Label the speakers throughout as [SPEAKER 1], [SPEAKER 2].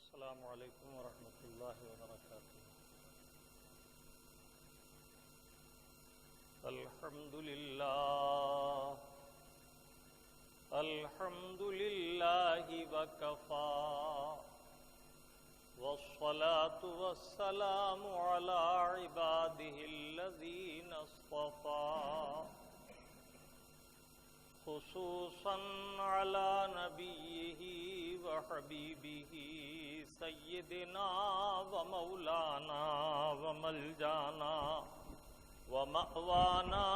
[SPEAKER 1] السلام علیکم ورحمۃ اللہ وبرکاتہ۔ الحمد للہ وکفى والصلاة والسلام علی عباده الذین اصطفى خصوصا علی نبیہ وحبیبہ سیدنا ومولانا وملجانا ومأوانا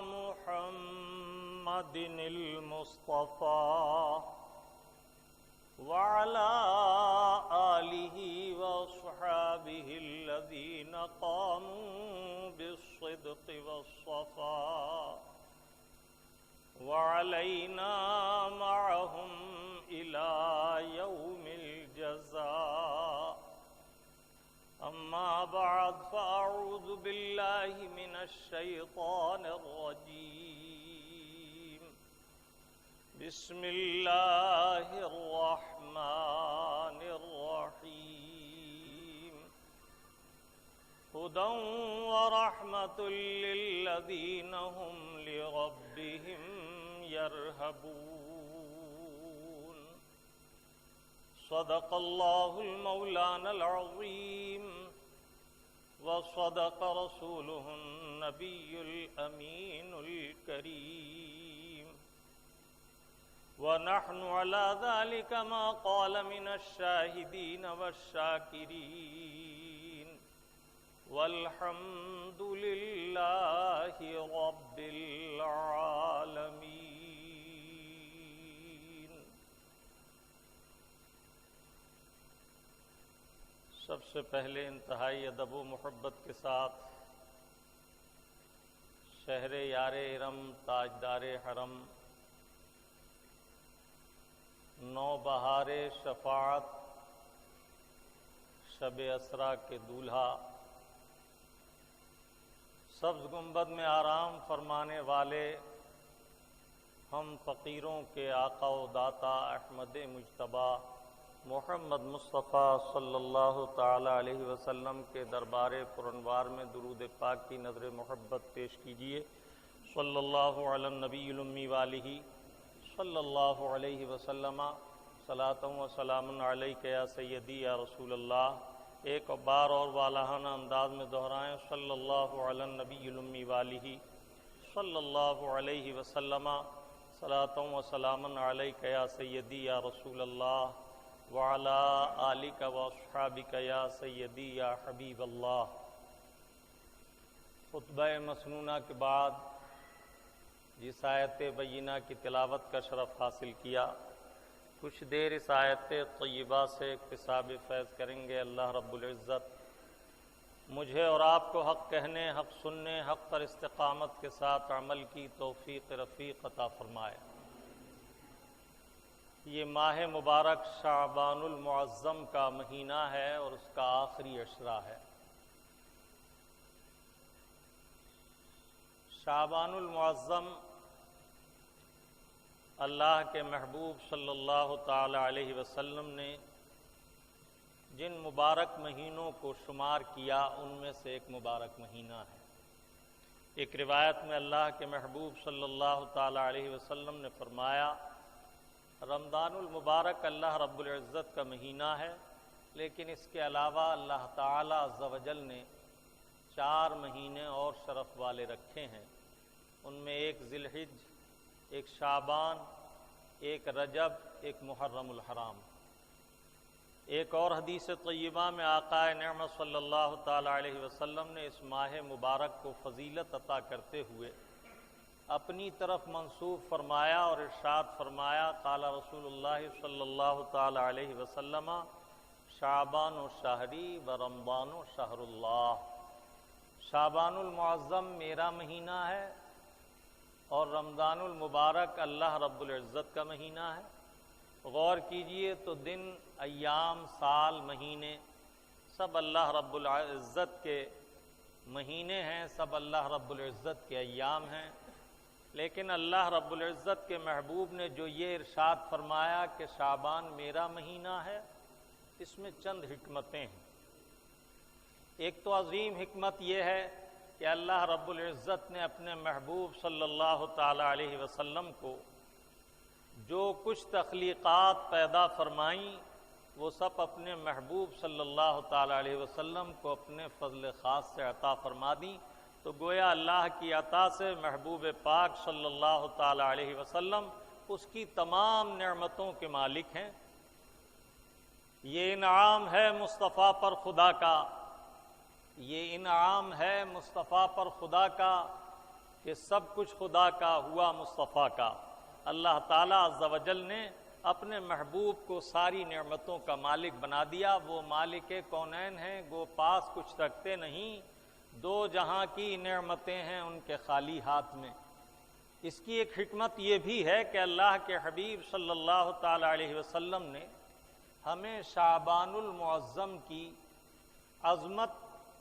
[SPEAKER 1] محمد المصطفى وعلى آلہ واصحابہ الذین قاموا بالصدق والصفاء وعلينا معهم إلى يوم الجزاء أما بعد فأعوذ بالله من الشيطان الرجيم بسم الله الرحمن الرحيم هدى ورحمة للذين هم لربهم يرهبون صدق الله المولانا العظيم وصدق رسوله النبي الأمين الكريم ونحن على ذلك ما قال من الشاهدين والشاكرين والحمد لله رب العالمين۔ سب سے پہلے انتہائی ادب و محبت کے ساتھ شہر یار ارم تاجدار حرم نوبہار شفاعت شب اسرا کے دولہا سبز گنبد میں آرام فرمانے والے ہم فقیروں کے آقا و داتا احمد مجتبیٰ محمد مصطفیٰ صلی اللہ تعالی علیہ وسلم کے دربار پرانوار میں درود پاک کی نظر محبت پیش کیجیے۔ صلی اللہ علی النبی الامی والہ صلی اللہ علیہ وسلم صلاۃ و سلام علیک یا سیدی یا رسول اللہ۔ ایک بار اور والہانہ انداز میں دہرائیں، صلی اللہ علی النبی الامی والہ صلی اللہ علیہ وسلم صلاۃ و سلام علیک یا سیدی یا رسول اللہ وعلی آلک واصحابک یا سیدی یا حبیب اللہ۔ خطبہ مسنونہ کے بعد جس آیت بینہ کی تلاوت کا شرف حاصل کیا، کچھ دیر اس آیت طیبہ سے اکتساب فیض کریں گے۔ اللہ رب العزت مجھے اور آپ کو حق کہنے، حق سننے، حق پر استقامت کے ساتھ عمل کی توفیق رفیق عطا فرمائے۔ یہ ماہ مبارک شعبان المعظم کا مہینہ ہے اور اس کا آخری عشرہ ہے۔ شعبان المعظم اللہ کے محبوب صلی اللہ تعالی علیہ وسلم نے جن مبارک مہینوں کو شمار کیا ان میں سے ایک مبارک مہینہ ہے۔ ایک روایت میں اللہ کے محبوب صلی اللہ تعالی علیہ وسلم نے فرمایا، رمضان المبارک اللہ رب العزت کا مہینہ ہے، لیکن اس کے علاوہ اللہ تعالی عز و جل نے 4 مہینے اور شرف والے رکھے ہیں۔ ان میں ایک ذی الحج، ایک شعبان، ایک رجب، ایک محرم الحرام۔ ایک اور حدیث طیبہ میں آقا نعمت صلی اللہ تعالی علیہ وسلم نے اس ماہ مبارک کو فضیلت عطا کرتے ہوئے اپنی طرف منسوب فرمایا اور ارشاد فرمایا، قال رسول اللہ صلی اللہ تعالی علیہ وسلم شعبان شہری و رمضان شہر اللہ۔ شعبان المعظم میرا مہینہ ہے اور رمضان المبارک اللہ رب العزت کا مہینہ ہے۔ غور کیجئے تو دن، ایام، سال، مہینے سب اللہ رب العزت کے مہینے ہیں، سب اللہ رب العزت کے ایام ہیں، لیکن اللہ رب العزت کے محبوب نے جو یہ ارشاد فرمایا کہ شعبان میرا مہینہ ہے اس میں چند حکمتیں ہیں۔ ایک تو عظیم حکمت یہ ہے کہ اللہ رب العزت نے اپنے محبوب صلی اللہ تعالی علیہ وسلم کو جو کچھ تخلیقات پیدا فرمائیں وہ سب اپنے محبوب صلی اللہ تعالی علیہ وسلم کو اپنے فضل خاص سے عطا فرما دیں، تو گویا اللہ کی عطا سے محبوب پاک صلی اللہ تعالی علیہ وسلم اس کی تمام نعمتوں کے مالک ہیں۔ یہ انعام ہے مصطفیٰ پر خدا کا، یہ انعام ہے مصطفیٰ پر خدا کا کہ سب کچھ خدا کا ہوا مصطفیٰ کا۔ اللہ تعالیٰ عز و جل نے اپنے محبوب کو ساری نعمتوں کا مالک بنا دیا۔ وہ مالک کونین ہیں، وہ پاس کچھ رکھتے نہیں، دو جہاں کی نعمتیں ہیں ان کے خالی ہاتھ میں۔ اس کی ایک حکمت یہ بھی ہے کہ اللہ کے حبیب صلی اللہ تعالی علیہ وسلم نے ہمیں شعبان المعظم کی عظمت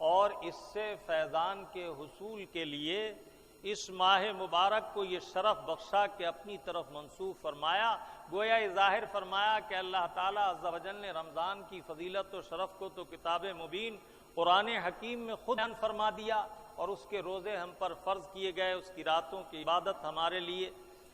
[SPEAKER 1] اور اس سے فیضان کے حصول کے لیے اس ماہ مبارک کو یہ شرف بخشا کہ اپنی طرف منسوب فرمایا۔ گویا یہ ظاہر فرمایا کہ اللہ تعالیٰ عز و جل نے رمضان کی فضیلت و شرف کو تو کتاب مبین قرآن حکیم میں خود بیان فرما دیا، اور اس کے روزے ہم پر فرض کیے گئے، اس کی راتوں کی عبادت ہمارے لیے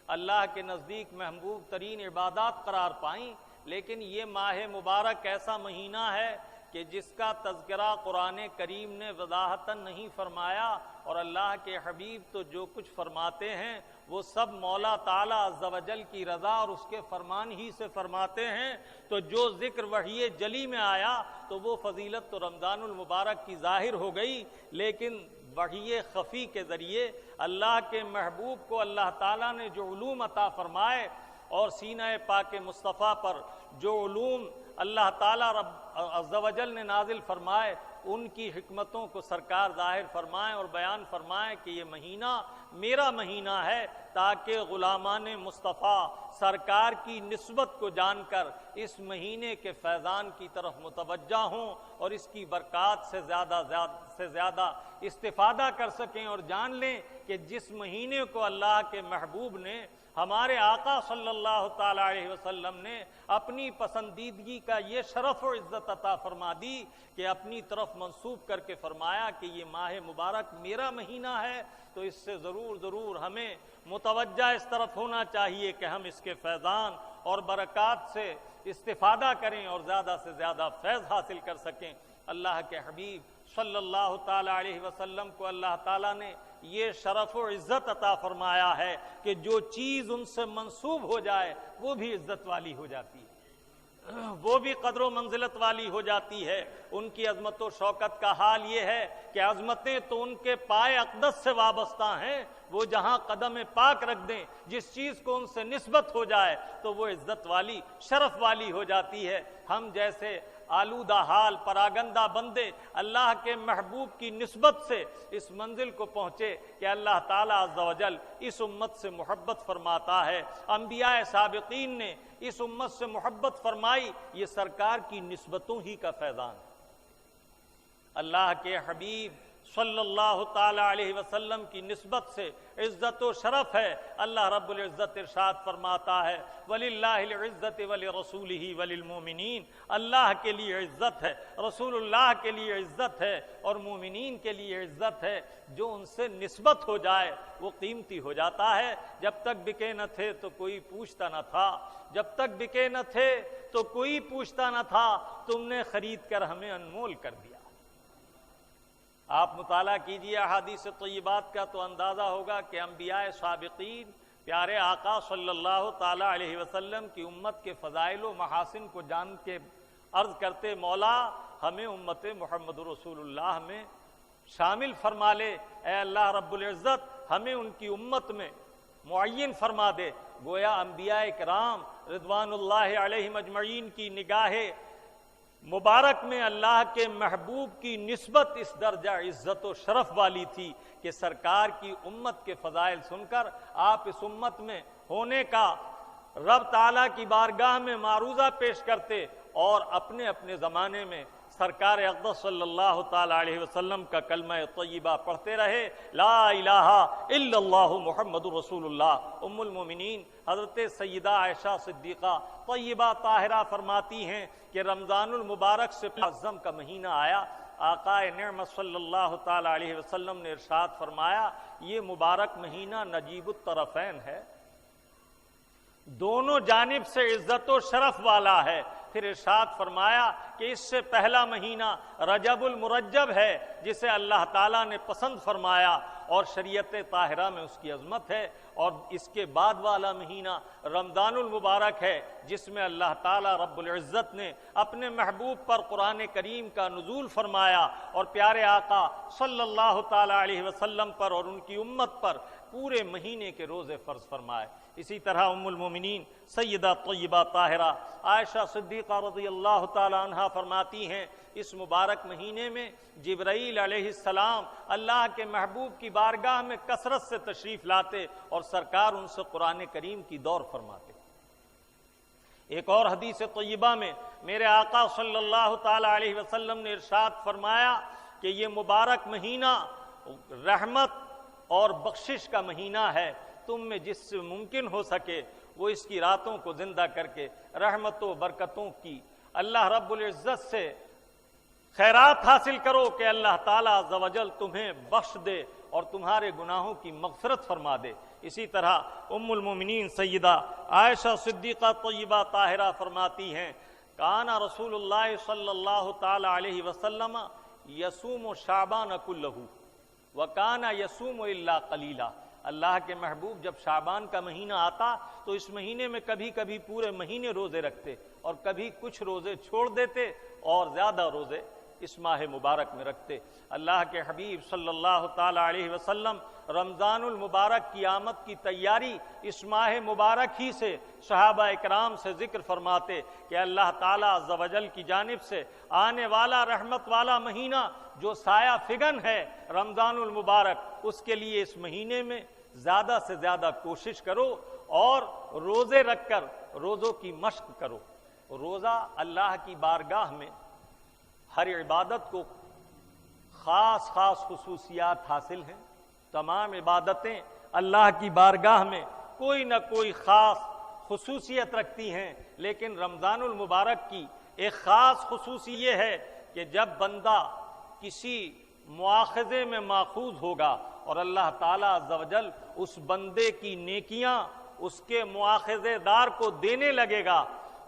[SPEAKER 1] اللہ کے نزدیک محبوب ترین عبادات قرار پائیں۔ لیکن یہ ماہ مبارک ایسا مہینہ ہے کہ جس کا تذکرہ قرآن کریم نے وضاحتاً نہیں فرمایا، اور اللہ کے حبیب تو جو کچھ فرماتے ہیں وہ سب مولا تعالیٰ عز و جل کی رضا اور اس کے فرمان ہی سے فرماتے ہیں۔ تو جو ذکر وحی جلی میں آیا تو وہ فضیلت تو رمضان المبارک کی ظاہر ہو گئی، لیکن وحی خفی کے ذریعے اللہ کے محبوب کو اللہ تعالیٰ نے جو علوم عطا فرمائے اور سینہ پاک مصطفیٰ پر جو علوم اللہ تعالیٰ رب عز و جل نے نازل فرمائے، ان کی حکمتوں کو سرکار ظاہر فرمائیں اور بیان فرمائیں کہ یہ مہینہ میرا مہینہ ہے، تاکہ غلامان مصطفیٰ سرکار کی نسبت کو جان کر اس مہینے کے فیضان کی طرف متوجہ ہوں اور اس کی برکات سے زیادہ استفادہ کر سکیں، اور جان لیں کہ جس مہینے کو اللہ کے محبوب نے، ہمارے آقا صلی اللہ تعالی علیہ وسلم نے اپنی پسندیدگی کا یہ شرف و عزت عطا فرما دی کہ اپنی طرف منسوب کر کے فرمایا کہ یہ ماہ مبارک میرا مہینہ ہے، تو اس سے ضرور ہمیں متوجہ اس طرف ہونا چاہیے کہ ہم اس کے فیضان اور برکات سے استفادہ کریں اور زیادہ سے زیادہ فیض حاصل کر سکیں۔ اللہ کے حبیب صلی اللہ تعالی علیہ وسلم کو اللہ تعالیٰ نے یہ شرف و عزت عطا فرمایا ہے کہ جو چیز ان سے منسوب ہو جائے وہ بھی عزت والی ہو جاتی ہے، وہ بھی قدر و منزلت والی ہو جاتی ہے۔ ان کی عظمت و شوکت کا حال یہ ہے کہ عظمتیں تو ان کے پائے اقدس سے وابستہ ہیں، وہ جہاں قدم پاک رکھ دیں، جس چیز کو ان سے نسبت ہو جائے تو وہ عزت والی، شرف والی ہو جاتی ہے۔ ہم جیسے آلودہ حال پراگندہ بندے اللہ کے محبوب کی نسبت سے اس منزل کو پہنچے کہ اللہ تعالیٰ عز و جل اس امت سے محبت فرماتا ہے۔ انبیاء سابقین نے اس امت سے محبت فرمائی، یہ سرکار کی نسبتوں ہی کا فیضان ہے۔ اللہ کے حبیب صلی اللہ تعالی علیہ وسلم کی نسبت سے عزت و شرف ہے۔ اللہ رب العزت ارشاد فرماتا ہے وَلِلَّهِ الْعِزَّةِ وَلِرَسُولِهِ وَلِلْمُؤْمِنِينَ، اللہ کے لیے عزت ہے، رسول اللہ کے لیے عزت ہے، اور مومنین کے لیے عزت ہے۔ جو ان سے نسبت ہو جائے وہ قیمتی ہو جاتا ہے۔ جب تک بکے نہ تھے تو کوئی پوچھتا نہ تھا، جب تک بکے نہ تھے تو کوئی پوچھتا نہ تھا، تم نے خرید کر ہمیں انمول کر دیا۔ آپ مطالعہ کیجئے احادیث طیبات کا تو اندازہ ہوگا کہ انبیاء سابقین پیارے آقا صلی اللہ تعالی علیہ وسلم کی امت کے فضائل و محاسن کو جان کے عرض کرتے، مولا ہمیں امت محمد رسول اللہ میں شامل فرما لے، اے اللہ رب العزت ہمیں ان کی امت میں معین فرما دے۔ گویا انبیاء کرام رضوان اللہ علیہم اجمعین کی نگاہ مبارک میں اللہ کے محبوب کی نسبت اس درجہ عزت و شرف والی تھی کہ سرکار کی امت کے فضائل سن کر آپ اس امت میں ہونے کا رب تعالیٰ کی بارگاہ میں معروضہ پیش کرتے، اور اپنے اپنے زمانے میں سرکار اقدس صلی اللہ تعالیٰ علیہ وسلم کا کلمہ طیبہ پڑھتے رہے، لا الہ الا اللہ محمد رسول اللہ۔ ام المومنین حضرت سیدہ عائشہ صدیقہ طیبہ طاہرہ فرماتی ہیں کہ رمضان المبارک سے معظم کا مہینہ آیا، آقا نعمت صلی اللہ تعالیٰ علیہ وسلم نے ارشاد فرمایا یہ مبارک مہینہ نجیب الطرفین ہے، دونوں جانب سے عزت و شرف والا ہے۔ پھر ارشاد فرمایا کہ اس سے پہلا مہینہ رجب المرجب ہے جسے اللہ تعالیٰ نے پسند فرمایا اور شریعت طاہرہ میں اس کی عظمت ہے، اور اس کے بعد والا مہینہ رمضان المبارک ہے جس میں اللہ تعالیٰ رب العزت نے اپنے محبوب پر قرآن کریم کا نزول فرمایا اور پیارے آقا صلی اللہ تعالیٰ علیہ وسلم پر اور ان کی امت پر پورے مہینے کے روزے فرض فرمائے۔ اسی طرح ام المومنین سیدہ طیبہ طاہرہ عائشہ صدیقہ رضی اللہ تعالی عنہا فرماتی ہیں اس مبارک مہینے میں جبرائیل علیہ السلام اللہ کے محبوب کی بارگاہ میں کثرت سے تشریف لاتے اور سرکار ان سے قرآن کریم کی دور فرماتے۔ ایک اور حدیث طیبہ میں میرے آقا صلی اللہ تعالی علیہ وسلم نے ارشاد فرمایا کہ یہ مبارک مہینہ رحمت اور بخشش کا مہینہ ہے، تم میں جس سے ممکن ہو سکے وہ اس کی راتوں کو زندہ کر کے رحمتوں برکتوں کی اللہ رب العزت سے خیرات حاصل کرو کہ اللہ تعالیٰ عز و جل تمہیں بخش دے اور تمہارے گناہوں کی مغفرت فرما دے۔ اسی طرح ام المومنین سیدہ عائشہ صدیقہ طیبہ طاہرہ فرماتی ہیں کان رسول اللہ صلی اللہ تعالی علیہ وسلم یصوم شعبان کلہ وکان یصوم الا قلیلا۔ اللہ کے محبوب جب شعبان کا مہینہ آتا تو اس مہینے میں کبھی کبھی پورے مہینے روزے رکھتے اور کبھی کچھ روزے چھوڑ دیتے اور زیادہ روزے اس ماہ مبارک میں رکھتے۔ اللہ کے حبیب صلی اللہ تعالی علیہ وسلم رمضان المبارک کی آمد کی تیاری اس ماہ مبارک ہی سے صحابہ اکرام سے ذکر فرماتے کہ اللہ تعالیٰ عز و جل کی جانب سے آنے والا رحمت والا مہینہ جو سایہ فگن ہے رمضان المبارک، اس کے لیے اس مہینے میں زیادہ سے زیادہ کوشش کرو اور روزے رکھ کر روزوں کی مشق کرو۔ روزہ اللہ کی بارگاہ میں ہر عبادت کو خاص خصوصیات حاصل ہیں، تمام عبادتیں اللہ کی بارگاہ میں کوئی نہ کوئی خاص خصوصیت رکھتی ہیں، لیکن رمضان المبارک کی ایک خاص خصوصی یہ ہے کہ جب بندہ کسی مواخذے میں ماخوذ ہوگا اور اللہ تعالیٰ عز و جل اس بندے کی نیکیاں اس کے مواخذے دار کو دینے لگے گا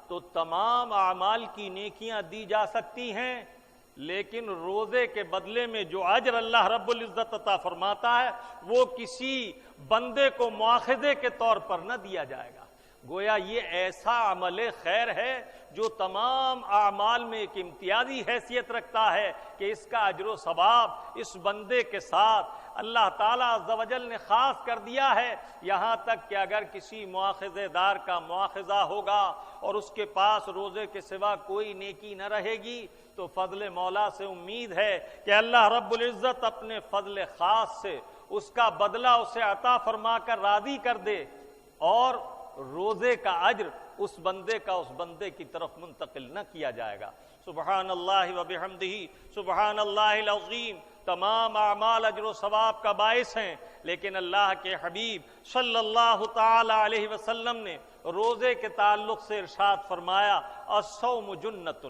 [SPEAKER 1] تو تمام اعمال کی نیکیاں دی جا سکتی ہیں، لیکن روزے کے بدلے میں جو اجر اللہ رب العزت عطا فرماتا ہے وہ کسی بندے کو مواخذے کے طور پر نہ دیا جائے گا۔ گویا یہ ایسا عمل خیر ہے جو تمام اعمال میں ایک امتیازی حیثیت رکھتا ہے کہ اس کا اجر و ثواب اس بندے کے ساتھ اللہ تعالیٰ عز و جل نے خاص کر دیا ہے، یہاں تک کہ اگر کسی مواخذے دار کا مواخذہ ہوگا اور اس کے پاس روزے کے سوا کوئی نیکی نہ رہے گی تو فضل مولا سے امید ہے کہ اللہ رب العزت اپنے فضل خاص سے اس کا بدلہ اسے عطا فرما کر راضی کر دے اور روزے کا اجر اس بندے کی طرف منتقل نہ کیا جائے گا۔ سبحان اللہ و بحمدہ سبحان اللہ العظیم تمام اعمال اجر و ثواب کا باعث ہیں، لیکن اللہ کے حبیب صلی اللہ تعالی علیہ وسلم نے روزے کے تعلق سے ارشاد فرمایا الصوم جنۃ،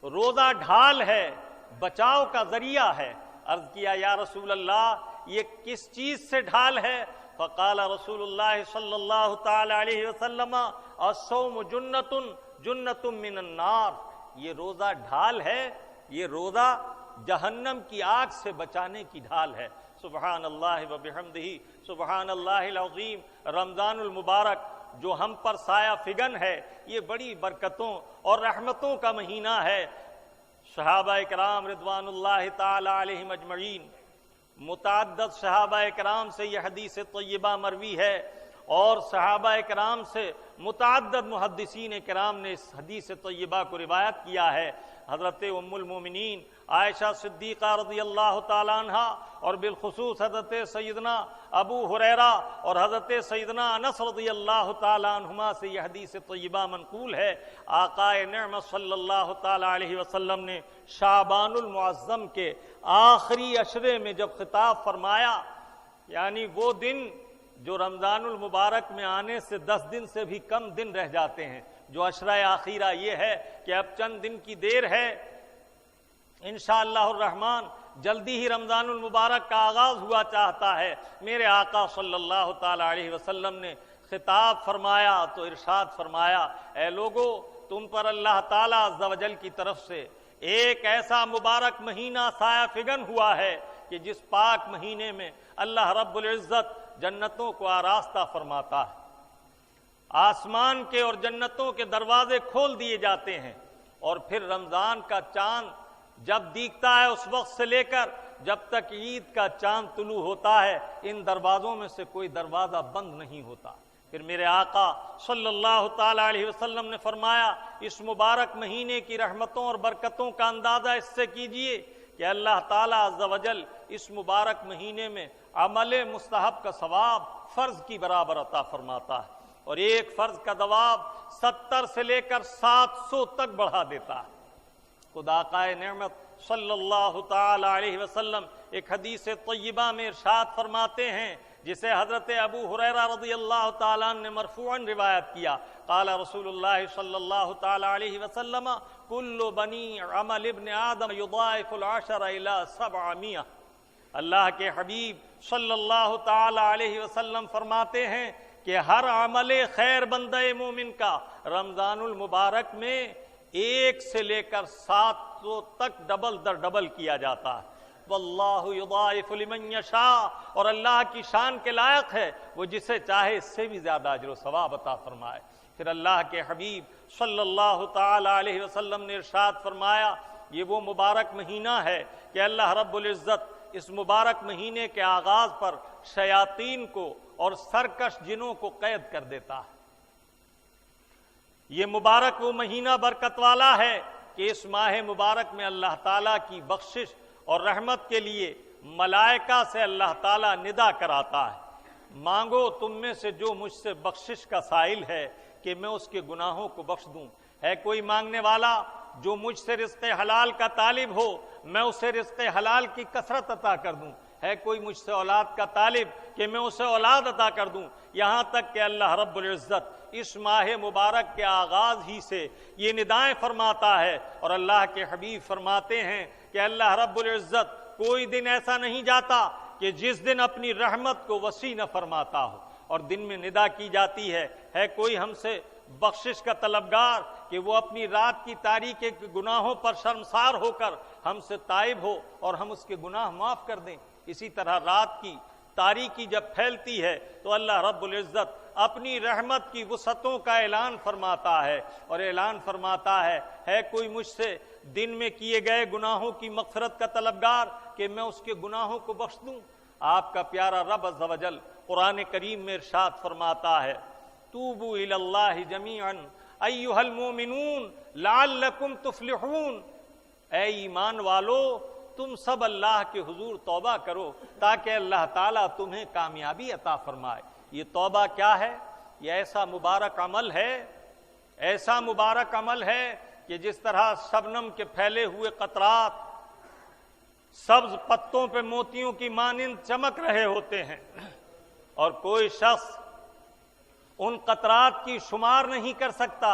[SPEAKER 1] روزہ ڈھال ہے، بچاؤ کا ذریعہ ہے۔ عرض کیا یا رسول اللہ یہ کس چیز سے ڈھال ہے؟ فقال رسول اللہ صلی اللہ تعالی علیہ وسلم الصوم جنۃ جنۃ من النار، یہ روزہ ڈھال ہے، یہ روزہ جہنم کی آگ سے بچانے کی ڈھال ہے۔ سبحان اللہ و بحمدہ سبحان اللہ العظیم۔ رمضان المبارک جو ہم پر سایہ فگن ہے یہ بڑی برکتوں اور رحمتوں کا مہینہ ہے۔ صحابہ اکرام رضوان اللہ تعالی علیہم اجمعین، متعدد صحابہ اکرام سے یہ حدیث طیبہ مروی ہے، اور صحابہ کرام سے متعدد محدثین کرام نے اس حدیث طیبہ کو روایت کیا ہے۔ حضرت ام المومنین عائشہ صدیقہ رضی اللہ تعالی عنہ اور بالخصوص حضرت سیدنا ابو ہریرہ اور حضرت سیدنا انس رضی اللہ تعالی عنہما سے یہ حدیث طیبہ منقول ہے۔ آقا نعمت صلی اللہ تعالی علیہ وسلم نے شعبان المعظم کے آخری عشرے میں جب خطاب فرمایا، یعنی وہ دن جو رمضان المبارک میں آنے سے 10 دن سے بھی کم دن رہ جاتے ہیں، جو عشرہ آخرہ یہ ہے کہ اب چند دن کی دیر ہے، انشاءاللہ الرحمن جلدی ہی رمضان المبارک کا آغاز ہوا چاہتا ہے۔ میرے آقا صلی اللہ تعالی علیہ وسلم نے خطاب فرمایا تو ارشاد فرمایا، اے لوگو، تم پر اللہ تعالیٰ عز و جل کی طرف سے ایک ایسا مبارک مہینہ سایہ فگن ہوا ہے کہ جس پاک مہینے میں اللہ رب العزت جنتوں کو آراستہ فرماتا ہے، آسمان کے اور جنتوں کے دروازے کھول دیے جاتے ہیں، اور پھر رمضان کا چاند جب دیکھتا ہے اس وقت سے لے کر جب تک عید کا چاند طلوع ہوتا ہے ان دروازوں میں سے کوئی دروازہ بند نہیں ہوتا۔ پھر میرے آقا صلی اللہ تعالی علیہ وسلم نے فرمایا، اس مبارک مہینے کی رحمتوں اور برکتوں کا اندازہ اس سے کیجئے کہ اللہ تعالیٰ عز و جل اس مبارک مہینے میں عمل مستحب کا ثواب فرض کی برابر عطا فرماتا ہے، اور ایک فرض کا ثواب 70 سے لے کر 700 تک بڑھا دیتا ہے۔ خدا کا نعمت صلی اللہ تعالی علیہ وسلم ایک حدیث طیبہ میں ارشاد فرماتے ہیں، جسے حضرت ابو ہریرہ رضی اللہ تعالیٰ عنہ نے مرفوعاً روایت کیا، قال رسول اللہ صلی اللہ تعالی علیہ وسلم کل بنی عمل ابن آدم یضاعف العشر الی 700۔ اللہ کے حبیب صلی اللہ تعالی علیہ وسلم فرماتے ہیں کہ ہر عمل خیر بندہ مومن کا رمضان المبارک میں 1 سے لے کر 700 تک ڈبل در ڈبل کیا جاتا ہے۔ واللہ یضاعف لمن یشاء، اور اللہ کی شان کے لائق ہے وہ جسے چاہے اس سے بھی زیادہ اجر و ثواب عطا فرمائے۔ پھر اللہ کے حبیب صلی اللہ تعالی علیہ وسلم نے ارشاد فرمایا، یہ وہ مبارک مہینہ ہے کہ اللہ رب العزت اس مبارک مہینے کے آغاز پر شیاطین کو اور سرکش جنوں کو قید کر دیتا ہے۔ یہ مبارک وہ مہینہ برکت والا ہے کہ اس ماہ مبارک میں اللہ تعالیٰ کی بخشش اور رحمت کے لیے ملائکہ سے اللہ تعالیٰ ندا کراتا ہے، مانگو تم میں سے جو مجھ سے بخشش کا سائل ہے کہ میں اس کے گناہوں کو بخش دوں۔ ہے کوئی مانگنے والا جو مجھ سے رزق حلال کا طالب ہو، میں اسے رزق حلال کی کثرت عطا کر دوں۔ ہے کوئی مجھ سے اولاد کا طالب کہ میں اسے اولاد عطا کر دوں۔ یہاں تک کہ اللہ رب العزت اس ماہ مبارک کے آغاز ہی سے یہ ندائیں فرماتا ہے، اور اللہ کے حبیب فرماتے ہیں کہ اللہ رب العزت کوئی دن ایسا نہیں جاتا کہ جس دن اپنی رحمت کو وسیع نہ فرماتا ہو، اور دن میں ندا کی جاتی ہے کوئی ہم سے بخشش کا طلبگار کہ وہ اپنی رات کی تاریکی کے گناہوں پر شرمسار ہو کر ہم سے تائب ہو اور ہم اس کے گناہ معاف کر دیں۔ اسی طرح رات کی تاریکی جب پھیلتی ہے تو اللہ رب العزت اپنی رحمت کی وسعتوں کا اعلان فرماتا ہے، اور اعلان فرماتا ہے کوئی مجھ سے دن میں کیے گئے گناہوں کی مغفرت کا طلبگار کہ میں اس کے گناہوں کو بخش دوں۔ آپ کا پیارا رب عز و جل قرآن کریم میں ارشاد فرماتا ہے، توبوا الی اللہ جمیعا ایھا المؤمنون لعلکم تفلحون، اے ایمان والو تم سب اللہ کے حضور توبہ کرو تاکہ اللہ تعالیٰ تمہیں کامیابی عطا فرمائے۔ یہ توبہ کیا ہے؟ یہ ایسا مبارک عمل ہے، ایسا مبارک عمل ہے کہ جس طرح شبنم کے پھیلے ہوئے قطرات سبز پتوں پہ موتیوں کی مانند چمک رہے ہوتے ہیں، اور کوئی شخص ان قطرات کی شمار نہیں کر سکتا،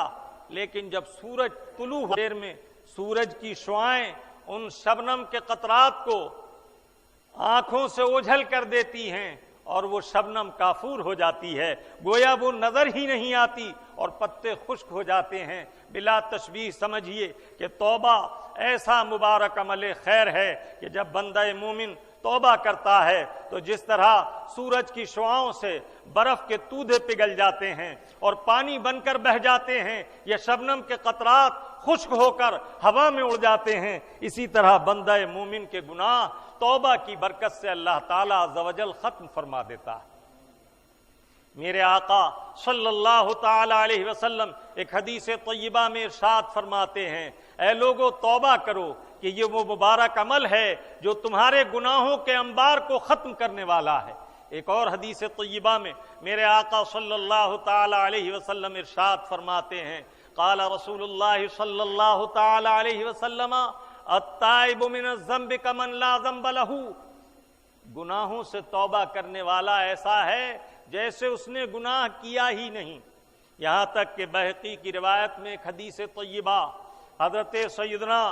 [SPEAKER 1] لیکن جب سورج طلوع ہو دیر میں سورج کی شعائیں ان شبنم کے قطرات کو آنکھوں سے اوجھل کر دیتی ہیں اور وہ شبنم کافور ہو جاتی ہے، گویا وہ نظر ہی نہیں آتی اور پتے خشک ہو جاتے ہیں۔ بلا تشبیہ سمجھیے کہ توبہ ایسا مبارک عمل خیر ہے کہ جب بندہ مومن توبہ کرتا ہے تو جس طرح سورج کی شعاؤں سے برف کے تودے پگھل جاتے ہیں اور پانی بن کر بہہ جاتے ہیں، یا شبنم کے قطرات خشک ہو کر ہوا میں اڑ جاتے ہیں، اسی طرح بندہ مومن کے گناہ توبہ کی برکت سے اللہ تعالیٰ عز و جل ختم فرما دیتا ہے۔ میرے آقا صلی اللہ تعالی علیہ وسلم ایک حدیث طیبہ میں ارشاد فرماتے ہیں، اے لوگو توبہ کرو کہ یہ وہ مبارک عمل ہے جو تمہارے گناہوں کے انبار کو ختم کرنے والا ہے۔ ایک اور حدیث طیبہ میں میرے آقا صلی اللہ تعالی علیہ وسلم ارشاد فرماتے ہیں، قال رسول اللہ صلی اللہ تعالی علیہ وسلم التائب من الذنب کمن لا ذنب لہ، گناہوں سے توبہ کرنے والا ایسا ہے جیسے اس نے گناہ کیا ہی نہیں۔ یہاں تک کہ بہقی کی روایت میں ایک حدیث طیبہ حضرت سیدنا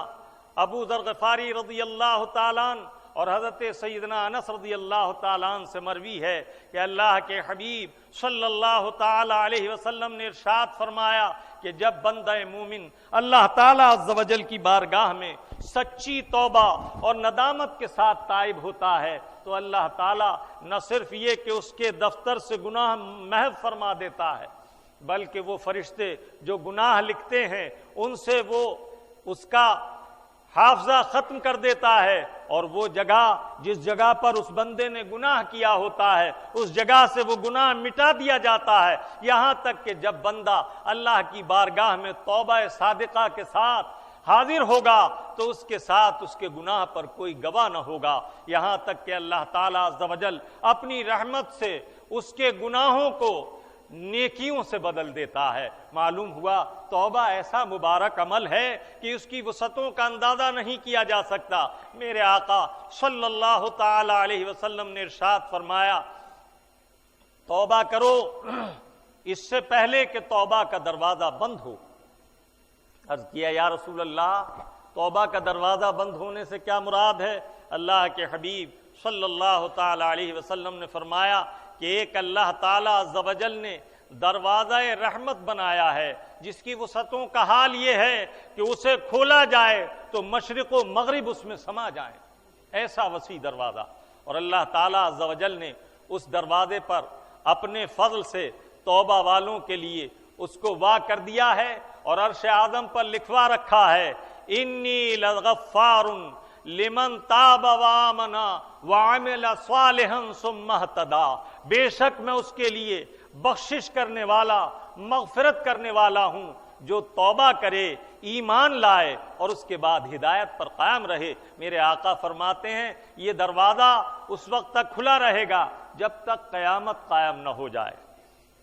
[SPEAKER 1] ابو ذر غفاری رضی اللہ تعالیٰ عنہ اور حضرت سیدنا انس رضی اللہ تعالیٰ عنہ سے مروی ہے کہ اللہ کے حبیب صلی اللہ تعالی علیہ وسلم نے ارشاد فرمایا کہ جب بندہ مومن اللہ تعالیٰ عز و جل کی بارگاہ میں سچی توبہ اور ندامت کے ساتھ تائب ہوتا ہے تو اللہ تعالیٰ نہ صرف یہ کہ اس کے دفتر سے گناہ محو فرما دیتا ہے، بلکہ وہ فرشتے جو گناہ لکھتے ہیں ان سے وہ اس کا حافظہ ختم کر دیتا ہے، اور وہ جگہ جس جگہ پر اس بندے نے گناہ کیا ہوتا ہے اس جگہ سے وہ گناہ مٹا دیا جاتا ہے، یہاں تک کہ جب بندہ اللہ کی بارگاہ میں توبہ صادقہ کے ساتھ حاضر ہوگا تو اس کے ساتھ اس کے گناہ پر کوئی گواہ نہ ہوگا، یہاں تک کہ اللہ تعالیٰ عز و جل اپنی رحمت سے اس کے گناہوں کو نیکیوں سے بدل دیتا ہے۔ معلوم ہوا توبہ ایسا مبارک عمل ہے کہ اس کی وسعتوں کا اندازہ نہیں کیا جا سکتا۔ میرے آقا صلی اللہ تعالی علیہ وسلم نے ارشاد فرمایا توبہ کرو اس سے پہلے کہ توبہ کا دروازہ بند ہو۔ عرض کیا یا رسول اللہ توبہ کا دروازہ بند ہونے سے کیا مراد ہے؟ اللہ کے حبیب صلی اللہ تعالی علیہ وسلم نے فرمایا کہ ایک اللہ تعالیٰ عز و جل نے دروازہ رحمت بنایا ہے جس کی وسعتوں کا حال یہ ہے کہ اسے کھولا جائے تو مشرق و مغرب اس میں سما جائے، ایسا وسیع دروازہ، اور اللہ تعالیٰ عز و جل نے اس دروازے پر اپنے فضل سے توبہ والوں کے لیے اس کو وا کر دیا ہے اور عرش اعظم پر لکھوا رکھا ہے انی لغفار لمن تاب وآمن وعمل صالحا ثم اہتدی، بے شک میں اس کے لیے بخشش کرنے والا مغفرت کرنے والا ہوں جو توبہ کرے ایمان لائے اور اس کے بعد ہدایت پر قائم رہے۔ میرے آقا فرماتے ہیں یہ دروازہ اس وقت تک کھلا رہے گا جب تک قیامت قائم نہ ہو جائے،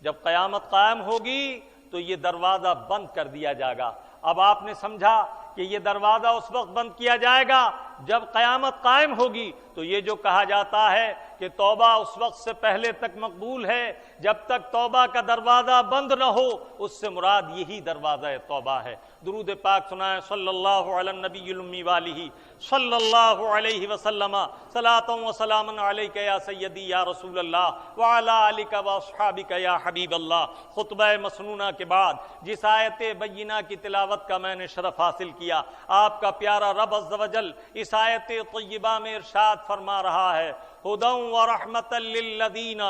[SPEAKER 1] جب قیامت قائم ہوگی تو یہ دروازہ بند کر دیا جائے گا۔ اب آپ نے سمجھا کہ یہ دروازہ اس وقت بند کیا جائے گا جب قیامت قائم ہوگی، تو یہ جو کہا جاتا ہے کہ توبہ اس وقت سے پہلے تک مقبول ہے جب تک توبہ کا دروازہ بند نہ ہو، اس سے مراد یہی دروازہ توبہ ہے۔ درود پاک سنائیں صلی اللہ علی النبی الامی والہ صلی اللہ علیہ وسلم، صلاۃ و سلام علیک یا سیدی یا رسول اللہ وعلی آلک و اصحابک یا حبیب اللہ۔ خطبہ مسنونہ کے بعد جس آیت بینہ کی تلاوت کا میں نے شرف حاصل کیا، آپ کا پیارا رب عز و جل اس آیت طیبہ میں ارشاد فرما رہا ہے ہدی ورحمۃ للذین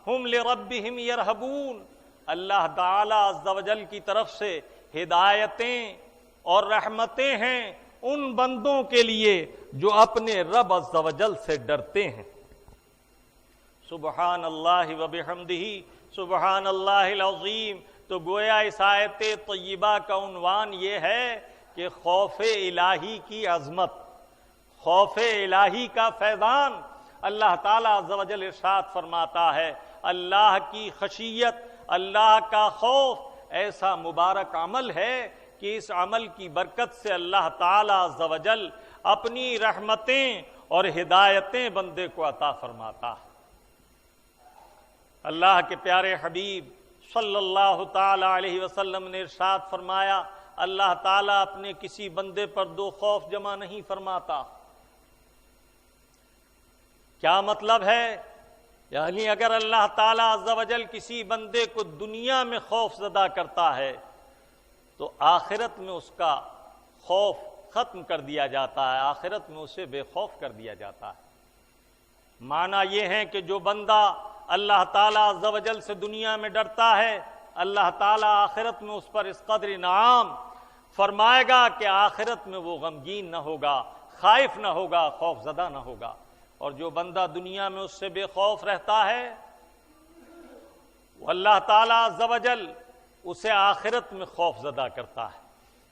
[SPEAKER 1] ہم لربہم یرہبون، اللہ تعالی عز و جل کی طرف سے ہدایتیں اور رحمتیں ہیں ان بندوں کے لیے جو اپنے رب عز و جل سے ڈرتے ہیں۔ سبحان اللہ وبحمدہ سبحان اللہ العظیم۔ تو گویا اس آیت طیبہ کا عنوان یہ ہے کہ خوف الہی کی عظمت، خوف الہی کا فیضان۔ اللہ تعالیٰ عز و جل ارشاد فرماتا ہے اللہ کی خشیت، اللہ کا خوف ایسا مبارک عمل ہے کہ اس عمل کی برکت سے اللہ تعالیٰ عز و جل اپنی رحمتیں اور ہدایتیں بندے کو عطا فرماتا ہے۔ اللہ کے پیارے حبیب صلی اللہ تعالی علیہ وسلم نے ارشاد فرمایا اللہ تعالیٰ اپنے کسی بندے پر دو خوف جمع نہیں فرماتا۔ کیا مطلب ہے؟ یعنی اگر اللہ تعالیٰ عز و جل کسی بندے کو دنیا میں خوف زدہ کرتا ہے تو آخرت میں اس کا خوف ختم کر دیا جاتا ہے، آخرت میں اسے بے خوف کر دیا جاتا ہے۔ معنی یہ ہے کہ جو بندہ اللہ تعالیٰ عز و جل سے دنیا میں ڈرتا ہے، اللہ تعالیٰ آخرت میں اس پر اس قدر انعام فرمائے گا کہ آخرت میں وہ غمگین نہ ہوگا، خائف نہ ہوگا، خوف زدہ نہ ہوگا۔ اور جو بندہ دنیا میں اس سے بے خوف رہتا ہے وہ اللہ تعالیٰ عز و جل اسے آخرت میں خوف زدہ کرتا ہے۔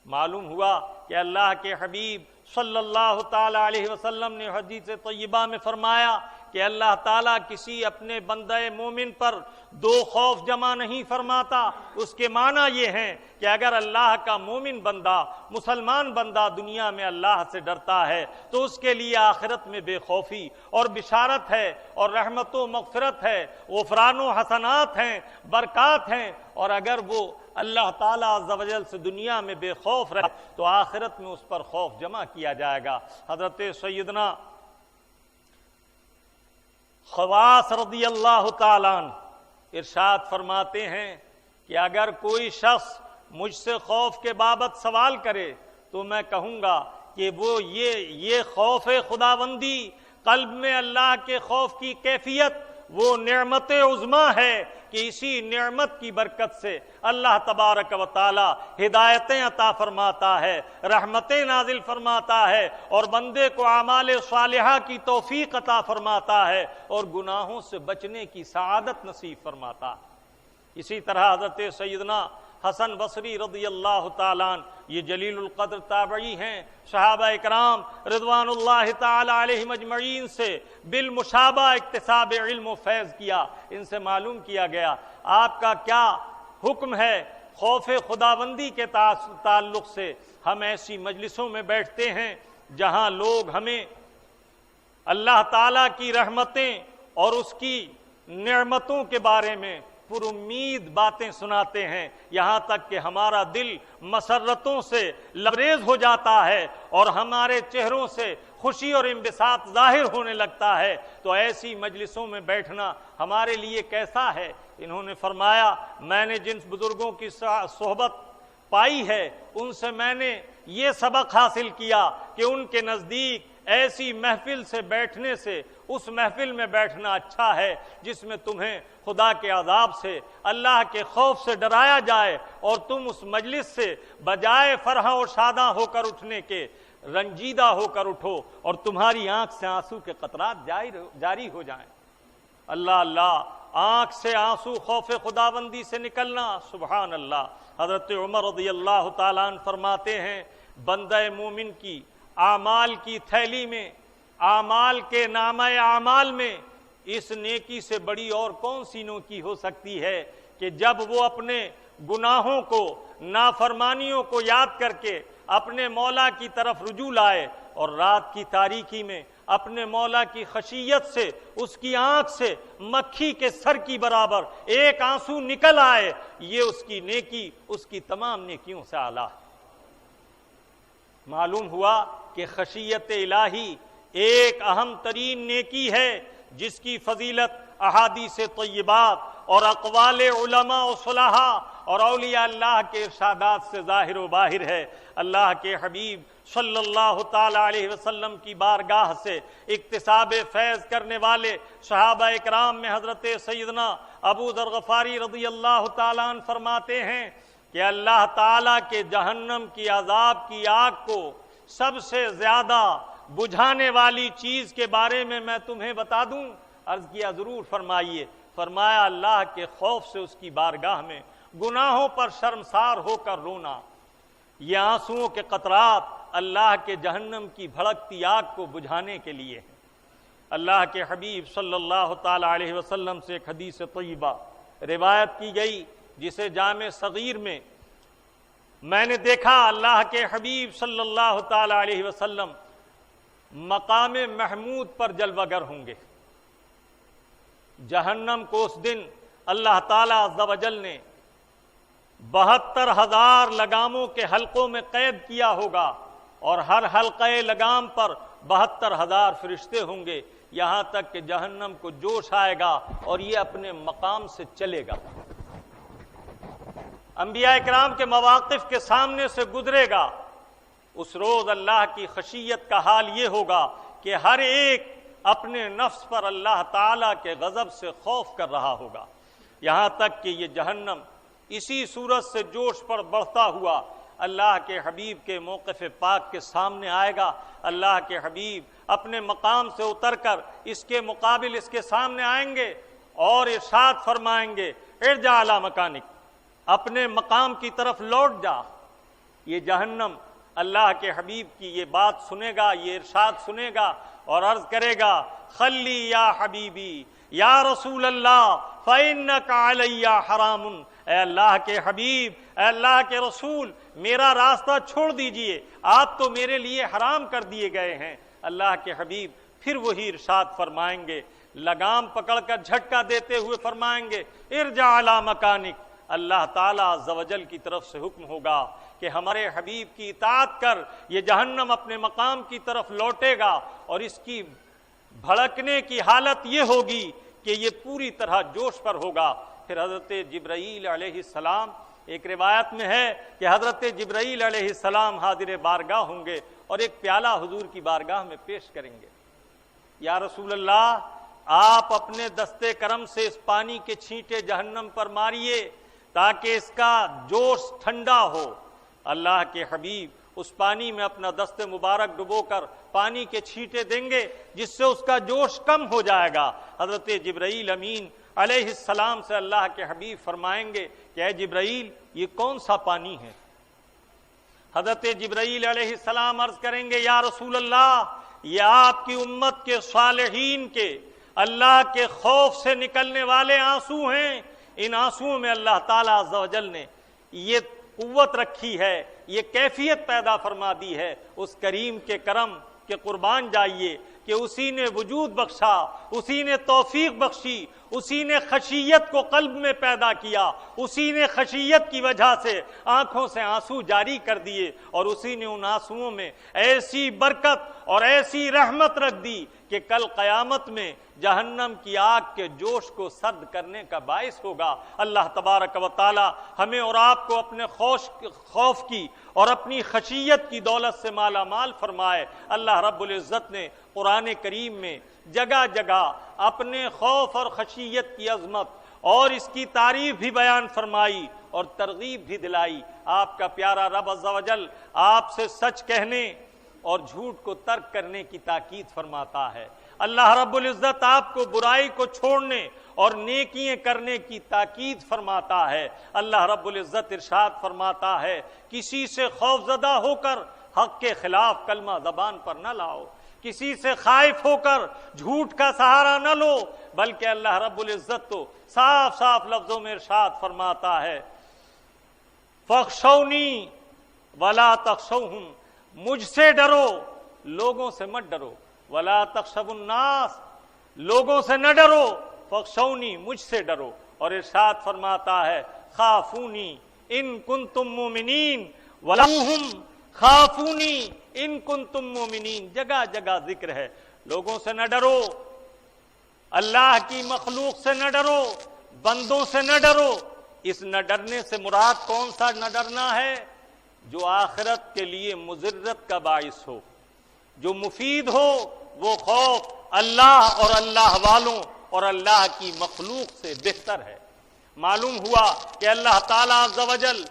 [SPEAKER 1] معلوم ہوا کہ اللہ کے حبیب صلی اللہ تعالی علیہ وسلم نے حدیث طیبہ میں فرمایا کہ اللہ تعالیٰ کسی اپنے بندہ مومن پر دو خوف جمع نہیں فرماتا۔ اس کے معنی یہ ہیں کہ اگر اللہ کا مومن بندہ، مسلمان بندہ دنیا میں اللہ سے ڈرتا ہے تو اس کے لیے آخرت میں بے خوفی اور بشارت ہے اور رحمت و مغفرت ہے، غفران و حسنات ہیں، برکات ہیں۔ اور اگر وہ اللہ تعالیٰ عز و جل سے دنیا میں بے خوف رہے تو آخرت میں اس پر خوف جمع کیا جائے گا۔ حضرت سیدنا خواص رضی اللہ تعالیٰ عنہ ارشاد فرماتے ہیں کہ اگر کوئی شخص مجھ سے خوف کے بابت سوال کرے تو میں کہوں گا کہ وہ یہ خوف خداوندی، قلب میں اللہ کے خوف کی کیفیت وہ نعمت عظمیٰ ہے کہ اسی نعمت کی برکت سے اللہ تبارک و تعالی ہدایتیں عطا فرماتا ہے، رحمتیں نازل فرماتا ہے اور بندے کو اعمال صالحہ کی توفیق عطا فرماتا ہے اور گناہوں سے بچنے کی سعادت نصیب فرماتا ہے۔ اسی طرح حضرت سیدنا حسن بصری رضی اللہ تعالیٰ عنہ، یہ جلیل القدر تابعی ہیں، صحابہ اکرام رضوان اللہ تعالیٰ علیہم اجمعین سے بالمشابہ اکتساب علم و فیض کیا۔ ان سے معلوم کیا گیا آپ کا کیا حکم ہے خوف خداوندی کے تعلق سے۔ ہم ایسی مجلسوں میں بیٹھتے ہیں جہاں لوگ ہمیں اللہ تعالیٰ کی رحمتیں اور اس کی نعمتوں کے بارے میں پر امید باتیں سناتے ہیں، یہاں تک کہ ہمارا دل مسرتوں سے لبریز ہو جاتا ہے اور ہمارے چہروں سے خوشی اور انبساط ظاہر ہونے لگتا ہے۔ تو ایسی مجلسوں میں بیٹھنا ہمارے لیے کیسا ہے؟ انہوں نے فرمایا میں نے جن بزرگوں کی صحبت پائی ہے ان سے میں نے یہ سبق حاصل کیا کہ ان کے نزدیک ایسی محفل سے بیٹھنے سے اس محفل میں بیٹھنا اچھا ہے جس میں تمہیں خدا کے عذاب سے، اللہ کے خوف سے ڈرایا جائے اور تم اس مجلس سے بجائے فرحاں و شاداں ہو کر اٹھنے کے رنجیدہ ہو کر اٹھو اور تمہاری آنکھ سے آنسو کے قطرات جاری ہو جائیں۔ اللہ اللہ، آنکھ سے آنسو خوف خداوندی سے نکلنا، سبحان اللہ۔ حضرت عمر رضی اللہ تعالیٰ عنہ فرماتے ہیں بندہ مومن کی اعمال کی تھیلی میں، اعمال کے نامہ اعمال میں اس نیکی سے بڑی اور کون سی نیکی ہو سکتی ہے کہ جب وہ اپنے گناہوں کو، نافرمانیوں کو یاد کر کے اپنے مولا کی طرف رجوع لائے اور رات کی تاریکی میں اپنے مولا کی خشیت سے اس کی آنکھ سے مکھی کے سر کی برابر ایک آنسو نکل آئے، یہ اس کی نیکی اس کی تمام نیکیوں سے اعلیٰ ہے۔ معلوم ہوا کہ خشیت الہی ایک اہم ترین نیکی ہے جس کی فضیلت احادیث طیبات اور اقوال علماء و صلحاء اور اولیاء اللہ کے ارشادات سے ظاہر و باہر ہے۔ اللہ کے حبیب صلی اللہ تعالی علیہ وسلم کی بارگاہ سے اکتساب فیض کرنے والے صحابہ اکرام میں حضرت سیدنا ابو ذر غفاری رضی اللہ تعالیٰ عنہ فرماتے ہیں کہ اللہ تعالیٰ کے جہنم کی عذاب کی آگ کو سب سے زیادہ بجھانے والی چیز کے بارے میں تمہیں بتا دوں؟ عرض کیا ضرور فرمائیے۔ فرمایا اللہ کے خوف سے اس کی بارگاہ میں گناہوں پر شرمسار ہو کر رونا۔ یہ آنسوؤں کے قطرات اللہ کے جہنم کی بھڑکتی آگ کو بجھانے کے لیے ہیں۔ اللہ کے حبیب صلی اللہ تعالی علیہ وسلم سے ایک حدیث طیبہ روایت کی گئی جسے جامع صغیر میں نے دیکھا اللہ کے حبیب صلی اللہ تعالی علیہ وسلم مقام محمود پر جلوہ گر ہوں گے۔ جہنم کو اس دن اللہ تعالیٰ عز و جل نے 72,000 لگاموں کے حلقوں میں قید کیا ہوگا اور ہر حلقہ لگام پر 72,000 فرشتے ہوں گے، یہاں تک کہ جہنم کو جوش آئے گا اور یہ اپنے مقام سے چلے گا، انبیاء اکرام کے مواقف کے سامنے سے گزرے گا۔ اس روز اللہ کی خشیت کا حال یہ ہوگا کہ ہر ایک اپنے نفس پر اللہ تعالیٰ کے غضب سے خوف کر رہا ہوگا، یہاں تک کہ یہ جہنم اسی صورت سے جوش پر بڑھتا ہوا اللہ کے حبیب کے موقف پاک کے سامنے آئے گا۔ اللہ کے حبیب اپنے مقام سے اتر کر اس کے مقابل اس کے سامنے آئیں گے اور ارشاد فرمائیں گے ارجع الی مکانک، اپنے مقام کی طرف لوٹ جا۔ یہ جہنم اللہ کے حبیب کی یہ بات سنے گا، یہ ارشاد سنے گا اور عرض کرے گا خلی یا حبیبی یا رسول اللہ فإنک علی حرام، اے اللہ کے حبیب، اے اللہ کے رسول، میرا راستہ چھوڑ دیجئے، آپ تو میرے لیے حرام کر دیے گئے ہیں۔ اللہ کے حبیب پھر وہی ارشاد فرمائیں گے، لگام پکڑ کر جھٹکا دیتے ہوئے فرمائیں گے ارجع الی مکانک۔ اللہ تعالیٰ عز و جل کی طرف سے حکم ہوگا کہ ہمارے حبیب کی اطاعت کر، یہ جہنم اپنے مقام کی طرف لوٹے گا، اور اس کی بھڑکنے کی حالت یہ ہوگی کہ یہ پوری طرح جوش پر ہوگا۔ پھر حضرت جبرائیل علیہ السلام، ایک روایت میں ہے کہ حضرت جبرائیل علیہ السلام حاضر بارگاہ ہوں گے اور ایک پیالہ حضور کی بارگاہ میں پیش کریں گے۔ یا رسول اللہ، آپ اپنے دستے کرم سے اس پانی کے چھینٹے جہنم پر ماریے تاکہ اس کا جوش ٹھنڈا ہو۔ اللہ کے حبیب اس پانی میں اپنا دست مبارک ڈبو کر پانی کے چھینٹے دیں گے جس سے اس کا جوش کم ہو جائے گا۔ حضرت جبرائیل امین علیہ السلام سے اللہ کے حبیب فرمائیں گے کہ اے جبرائیل، یہ کون سا پانی ہے؟ حضرت جبرائیل علیہ السلام عرض کریں گے یا رسول اللہ، یہ آپ کی امت کے صالحین کے اللہ کے خوف سے نکلنے والے آنسو ہیں۔ ان آنسوؤں میں اللہ تعالیٰ عز و جل نے یہ قوت رکھی ہے، یہ کیفیت پیدا فرما دی ہے اس کریم کے کرم کے قربان جائیے کہ اسی نے وجود بخشا، اسی نے توفیق بخشی، اسی نے خشیت کو قلب میں پیدا کیا، اسی نے خشیت کی وجہ سے آنکھوں سے آنسو جاری کر دیے، اور اسی نے ان آنسوؤں میں ایسی برکت اور ایسی رحمت رکھ دی کہ کل قیامت میں جہنم کی آگ کے جوش کو سرد کرنے کا باعث ہوگا۔ اللہ تبارک و تعالی ہمیں اور آپ کو اپنے خوف کی اور اپنی خشیت کی دولت سے مالا مال فرمائے۔ اللہ رب العزت نے قرآن کریم میں جگہ جگہ اپنے خوف اور خشیت کی عظمت اور اس کی تعریف بھی بیان فرمائی اور ترغیب بھی دلائی۔ آپ کا پیارا رب عز و جل آپ سے سچ کہنے اور جھوٹ کو ترک کرنے کی تاکید فرماتا ہے۔ اللہ رب العزت آپ کو برائی کو چھوڑنے اور نیکیاں کرنے کی تاکید فرماتا ہے۔ اللہ رب العزت ارشاد فرماتا ہے کسی سے خوف زدہ ہو کر حق کے خلاف کلمہ زبان پر نہ لاؤ، کسی سے خائف ہو کر جھوٹ کا سہارا نہ لو، بلکہ اللہ رب العزت تو صاف صاف لفظوں میں ارشاد فرماتا ہے فَاخْشَوْنِي وَلَا تَخْشَوْهُمْ، مجھ سے ڈرو، لوگوں سے مت ڈرو، وَلَا تَخْشَوُا النَّاسَ، لوگوں سے نہ ڈرو، فَاخْشَوْنِي، مجھ سے ڈرو۔ اور ارشاد فرماتا ہے خَافُونِي إِن كُنتُم مُّؤْمِنِينَ وَلَهُمْ خَافُونِي إِن كُنتُم مُّؤْمِنِينَ، جگہ جگہ ذکر ہے، لوگوں سے نہ ڈرو، اللہ کی مخلوق سے نہ ڈرو، بندوں سے نہ ڈرو۔ اس نہ ڈرنے سے مراد کون سا نہ ڈرنا ہے؟ جو آخرت کے لیے مضرت کا باعث ہو، جو مفید ہو، وہ خوف اللہ اور اللہ والوں اور اللہ کی مخلوق سے بہتر ہے۔ معلوم ہوا کہ اللہ تعالیٰ عز و جل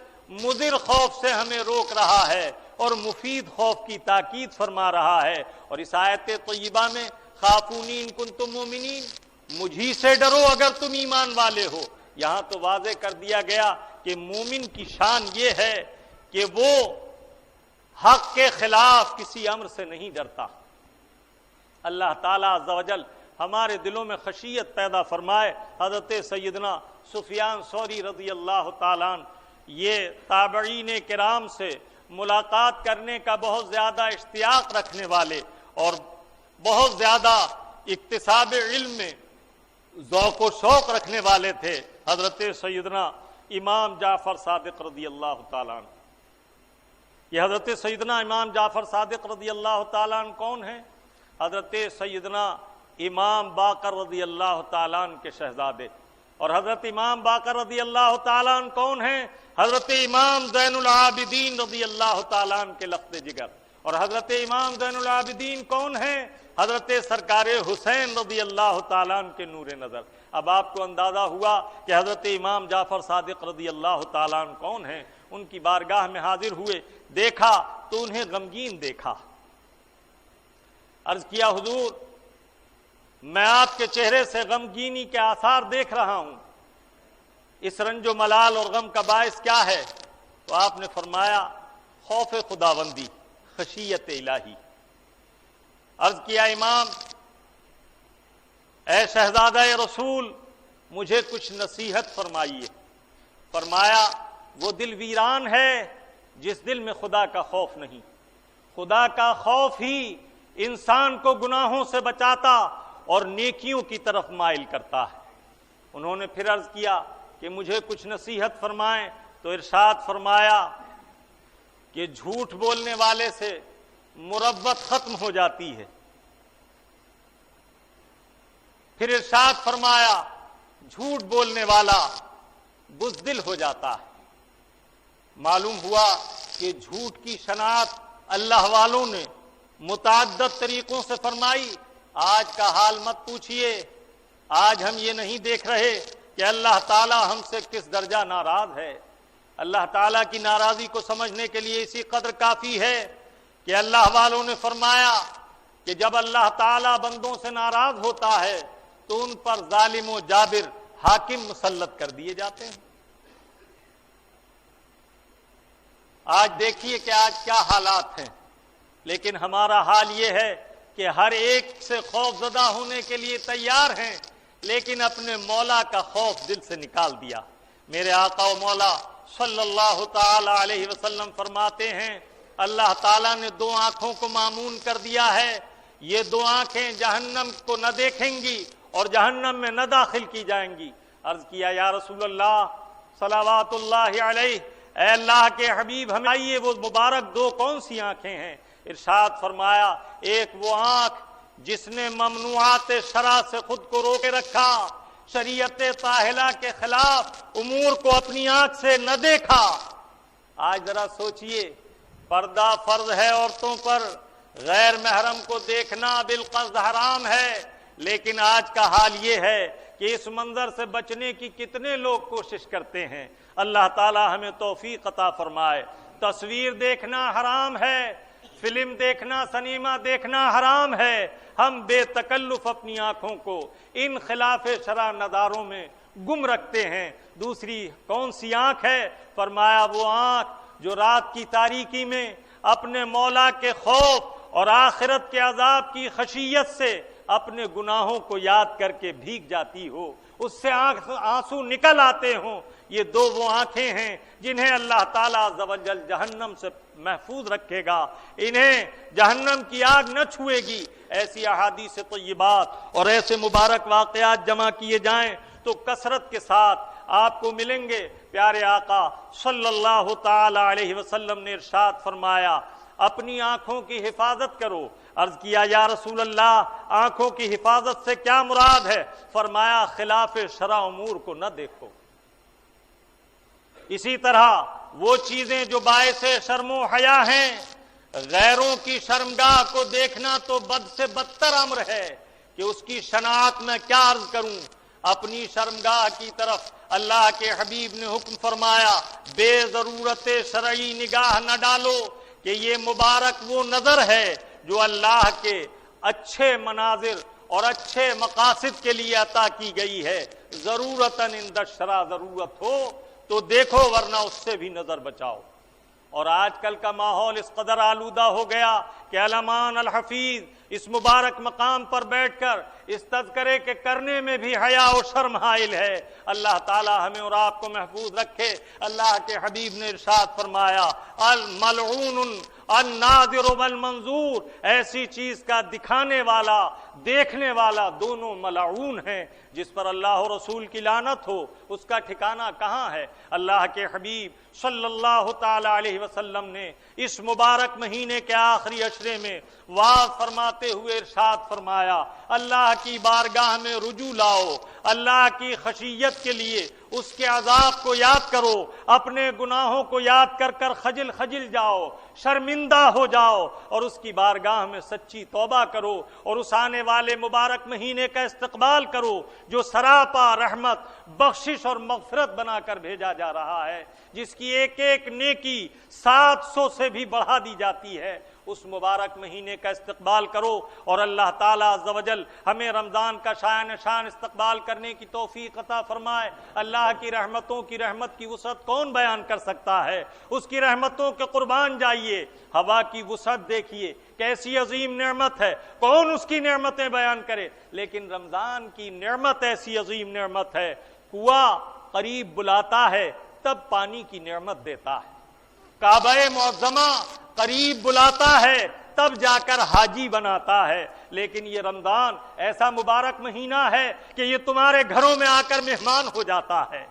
[SPEAKER 1] مضر خوف سے ہمیں روک رہا ہے اور مفید خوف کی تاکید فرما رہا ہے۔ اور اس آیت طیبہ میں خافونی ان کنتم مومنین، مجھی سے ڈرو اگر تم ایمان والے ہو، یہاں تو واضح کر دیا گیا کہ مومن کی شان یہ ہے کہ وہ حق کے خلاف کسی امر سے نہیں ڈرتا۔ اللہ تعالیٰ عز و جل ہمارے دلوں میں خشیت پیدا فرمائے۔ حضرت سیدنا سفیان ثوری رضی اللہ تعالیٰ عنہ یہ تابعین کرام سے ملاقات کرنے کا بہت زیادہ اشتیاق رکھنے والے اور بہت زیادہ اکتساب علم میں ذوق و شوق رکھنے والے تھے۔ حضرت سیدنا امام جعفر صادق رضی اللہ تعالیٰ عنہ، یہ حضرت سیدنا امام جعفر صادق رضی اللہ تعالیٰ عنہ کون ہیں؟ حضرت سیدنا امام باقر رضی اللہ تعالیٰ عنہ کے شہزادے۔ اور حضرت امام باقر رضی اللہ تعالیٰ عنہ کون ہیں؟ حضرت امام زین العابدین رضی اللہ تعالیٰ عنہ کے لخت جگر۔ اور حضرت امام زین العابدین کون ہیں؟ حضرت سرکار حسین رضی اللہ تعالیٰ عنہ کے نور نظر۔ اب آپ کو اندازہ ہوا کہ حضرت امام جعفر صادق رضی اللہ تعالیٰ عنہ کون ہیں۔ ان کی بارگاہ میں حاضر ہوئے، دیکھا تو انہیں غمگین دیکھا۔ عرض کیا حضور، میں آپ کے چہرے سے غمگینی کے آثار دیکھ رہا ہوں۔ اس رنج و ملال اور غم کا باعث کیا ہے؟ تو آپ نے فرمایا خوف خداوندی، خشیت الہی۔ عرض کیا امام اے شہزادہ رسول مجھے کچھ نصیحت فرمائیے۔ فرمایا وہ دل ویران ہے جس دل میں خدا کا خوف نہیں۔ خدا کا خوف ہی انسان کو گناہوں سے بچاتا اور نیکیوں کی طرف مائل کرتا ہے۔ انہوں نے پھر عرض کیا کہ مجھے کچھ نصیحت فرمائیں، تو ارشاد فرمایا کہ جھوٹ بولنے والے سے مروت ختم ہو جاتی ہے۔ پھر ارشاد فرمایا جھوٹ بولنے والا بزدل ہو جاتا ہے۔ معلوم ہوا کہ جھوٹ کی شناخت اللہ والوں نے متعدد طریقوں سے فرمائی۔ آج کا حال مت پوچھئے، آج ہم یہ نہیں دیکھ رہے کہ اللہ تعالی ہم سے کس درجہ ناراض ہے۔ اللہ تعالیٰ کی ناراضی کو سمجھنے کے لیے اسی قدر کافی ہے کہ اللہ والوں نے فرمایا کہ جب اللہ تعالیٰ بندوں سے ناراض ہوتا ہے تو ان پر ظالم و جابر حاکم مسلط کر دیے جاتے ہیں۔ آج دیکھیے کہ آج کیا حالات ہیں، لیکن ہمارا حال یہ ہے کہ ہر ایک سے خوف زدہ ہونے کے لیے تیار ہیں، لیکن اپنے مولا کا خوف دل سے نکال دیا۔ میرے آقا و مولا صلی اللہ تعالی علیہ وسلم فرماتے ہیں اللہ تعالیٰ نے دو آنکھوں کو مامون کر دیا ہے، یہ دو آنکھیں جہنم کو نہ دیکھیں گی اور جہنم میں نہ داخل کی جائیں گی۔ عرض کیا یا رسول اللہ صلوات اللہ علیہ، اے اللہ کے حبیب ہمیں آئیے وہ مبارک دو کون سی آنکھیں ہیں؟ ارشاد فرمایا ایک وہ آنکھ جس نے ممنوعات شرع سے خود کو روکے رکھا، شریعت طاہلہ کے خلاف امور کو اپنی آنکھ سے نہ دیکھا۔ آج ذرا سوچئے، پردہ فرض ہے عورتوں پر، غیر محرم کو دیکھنا بالقصد حرام ہے، لیکن آج کا حال یہ ہے کہ اس منظر سے بچنے کی کتنے لوگ کوشش کرتے ہیں۔ اللہ تعالی ہمیں توفیق عطا فرمائے۔ تصویر دیکھنا حرام ہے، فلم دیکھنا، سنیما دیکھنا حرام ہے۔ ہم بے تکلف اپنی آنکھوں کو ان خلاف شرع نظاروں میں گم رکھتے ہیں۔ دوسری کون سی آنکھ ہے؟ فرمایا وہ آنکھ جو رات کی تاریکی میں اپنے مولا کے خوف اور آخرت کے عذاب کی خشیت سے اپنے گناہوں کو یاد کر کے بھیگ جاتی ہو، اس سے آنسو نکل آتے ہوں۔ یہ دو وہ آنکھیں ہیں جنہیں اللہ تعالیٰ عز و جل جہنم سے محفوظ رکھے گا، انہیں جہنم کی آگ نہ چھوئے گی۔ ایسی احادیث طیبات اور ایسے مبارک واقعات جمع کیے جائیں تو کثرت کے ساتھ آپ کو ملیں گے۔ پیارے آقا صلی اللہ تعالی علیہ وسلم نے ارشاد فرمایا اپنی آنکھوں کی حفاظت کرو۔ عرض کیا یا رسول اللہ آنکھوں کی حفاظت سے کیا مراد ہے؟ فرمایا خلاف شرع امور کو نہ دیکھو۔ اسی طرح وہ چیزیں جو باعث شرم و حیا ہیں، غیروں کی شرمگاہ کو دیکھنا تو بد سے بدتر امر ہے کہ اس کی شناعت میں کیا عرض کروں۔ اپنی شرمگاہ کی طرف اللہ کے حبیب نے حکم فرمایا بے ضرورت شرعی نگاہ نہ ڈالو، کہ یہ مبارک وہ نظر ہے جو اللہ کے اچھے مناظر اور اچھے مقاصد کے لیے عطا کی گئی ہے۔ ضرورتاً عند الشرع، ضرورت ہو تو دیکھو ورنہ اس سے بھی نظر بچاؤ۔ اور آج کل کا ماحول اس قدر آلودہ ہو گیا کہ علمان الحفیظ اس مبارک مقام پر بیٹھ کر اس تذکرے کے کرنے میں بھی حیا و شرم حائل ہے۔ اللہ تعالی ہمیں اور آپ کو محفوظ رکھے۔ اللہ کے حبیب نے ارشاد فرمایا الملعون الناظر والمنظور، ایسی چیز کا دکھانے والا دیکھنے والا دونوں ملعون ہیں۔ جس پر اللہ و رسول کی لعنت ہو اس کا ٹھکانہ کہاں ہے؟ اللہ کے حبیب صلی اللہ تعالی علیہ وسلم نے اس مبارک مہینے کے آخری عشرے میں وعظ فرماتے ہوئے ارشاد فرمایا اللہ کی بارگاہ میں رجوع لاؤ، اللہ کی خشیت کے لیے اس کے عذاب کو یاد کرو، اپنے گناہوں کو یاد کر کر خجل خجل جاؤ، شرمندہ ہو جاؤ اور اس کی بارگاہ میں سچی توبہ کرو اور اس آنے والے مبارک مہینے کا استقبال کرو جو سراپا رحمت، بخشش اور مغفرت بنا کر بھیجا جا رہا ہے، جس کی ایک ایک نیکی 700 سے بھی بڑھا دی جاتی ہے۔ اس مبارک مہینے کا استقبال کرو، اور اللہ تعالیٰ عز و جل ہمیں رمضان کا شایان شان استقبال کرنے کی توفیق عطا فرمائے۔ اللہ کی رحمتوں کی رحمت کی وسعت کون بیان کر سکتا ہے؟ اس کی رحمتوں کے قربان جائیے۔ ہوا کی وسعت دیکھیے کیسی عظیم نعمت ہے، کون اس کی نعمتیں بیان کرے، لیکن رمضان کی نعمت ایسی عظیم نعمت ہے، کنواں قریب بلاتا ہے تب پانی کی نعمت دیتا ہے، کعبہ معظمہ قریب بلاتا ہے تب جا کر حاجی بناتا ہے، لیکن یہ رمضان ایسا مبارک مہینہ ہے کہ یہ تمہارے گھروں میں آ کر مہمان ہو جاتا ہے،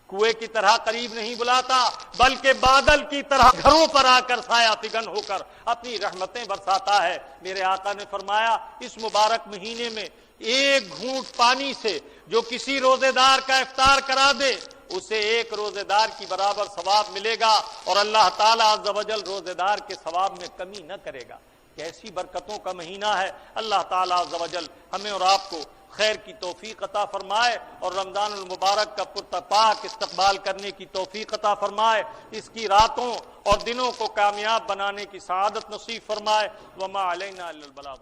[SPEAKER 1] کنویں کی طرح قریب نہیں بلاتا بلکہ بادل کی طرح گھروں پر آ کر سایہ فگن ہو کر اپنی رحمتیں برساتا ہے۔ میرے آقا نے فرمایا اس مبارک مہینے میں ایک گھونٹ پانی سے جو کسی روزے دار کا افطار کرا دے اسے ایک روزے دار کی برابر ثواب ملے گا، اور اللہ تعالیٰ عز و جل روزے دار کے ثواب میں کمی نہ کرے گا۔ کیسی برکتوں کا مہینہ ہے۔ اللہ تعالیٰ عز و جل ہمیں اور آپ کو خیر کی توفیق عطا فرمائے اور رمضان المبارک کا پرتپاک استقبال کرنے کی توفیق عطا فرمائے، اس کی راتوں اور دنوں کو کامیاب بنانے کی سعادت نصیب فرمائے۔ وما علینا الا البلاغ۔